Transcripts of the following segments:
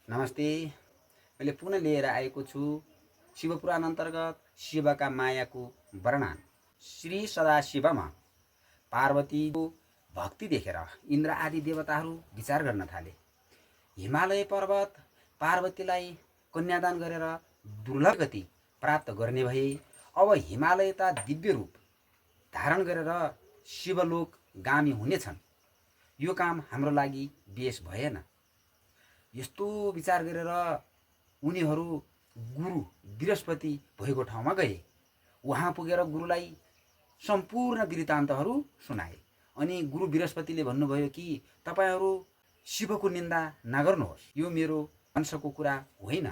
नमस्ते। मैले पुनः लिएर आएको छु शिवपुराण अन्तर्गत शिवका मायाको वर्णन। श्री सदाशिवमा पार्वतीको भक्ति देखेर इन्द्र आदि देवताहरू विचार गर्न थाले। हिमालय पर्वत पार्वतीलाई कन्यादान गरेर दुर्लभ गति प्राप्त गर्ने भए अब हिमालयता दिव्य रूप धारण गरेर शिवलोक गामी हुनेछन्। यो काम हाम्रो लागि बेस भएन। यस्तो विचार गरेर उनीहरू गुरु बृहस्पति भएको ठाउँमा गए। वहाँ पुगेर गुरुलाई सम्पूर्ण वृत्तान्तहरू सुनाए। अनि गुरु बृहस्पतिले भन्नुभयो कि तपाईहरू शिवको निन्दा नगर्नुहोस्, यो मेरो वंशको कुरा होइन।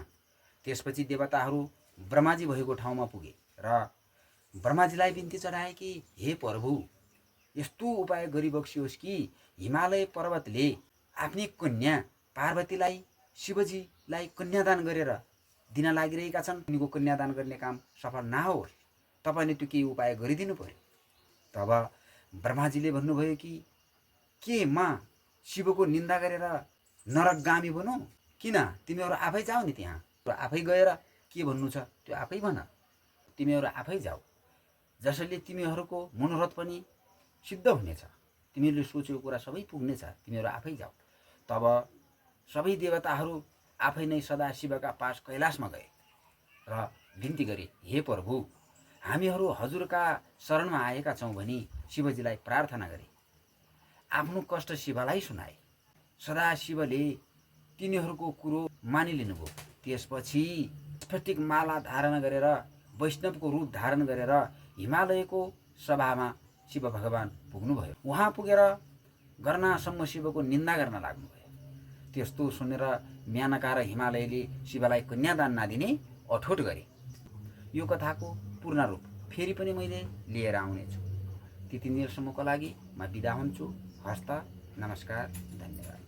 त्यसपछि देवताहरू ब्रह्माजी भएको ठाउँमा पुगे र ब्रह्माजीलाई बिन्ती चढाए कि हे प्रभु, यस्तो उपाय गरिबक्सियोस् कि हिमालय पर्वतले आफ्नी कन्या पार्वतीलाई शिवजीलाई कन्यादान गरेर दिन लागिरहेका छन्। उनीको कन्यादान गर्ने काम सफल नहोस्, तपाईले त्यो केही उपाय गरिदिनु पर्यो। तब ब्रह्माजीले भन्नुभयो कि के म शिवको निन्दा गरेर नरकगामी बनौँ? किन? तिमीहरू आफै जाऊ नि, त्यहाँ आफै गएर के भन्नु छ त्यो आफै भन। तिमीहरू आफै जाऊ, जसले तिमीहरूको मनोरथ पनि सिद्ध हुनेछ। तिमीहरूले सोचेको कुरा सबै पुग्नेछ, तिमीहरू आफै जाऊ। तब सबै देवताहरू आफै नै सदाशिवका पास कैलाशमा गए र बिन्ती गरे, हे प्रभु, हामीहरू हजुरका शरणमा आएका छौँ भनी शिवजीलाई प्रार्थना गरे। आफ्नो कष्ट शिवलाई सुनाए। सदाशिवले तिनीहरूको कुरो मानिलिनुभयो। त्यसपछि स्फटिक माला धारण गरेर वैष्णवको रूप धारण गरेर हिमालयको सभामा शिव भगवान पुग्नुभयो। उहाँ पुगेर गर्नासम्म शिवको निन्दा गर्न लाग्नुभयो। त्यस्तो सुनेर म्यानका र हिमालयले शिवलाई कन्यादान नदिने अठोट गरे। यो कथाको पूर्ण रूप फेरि पनि मैले लिएर आउनेछु। त्यति बेरसम्मको लागि म बिदा हुन्छु। हस्त, नमस्कार, धन्यवाद।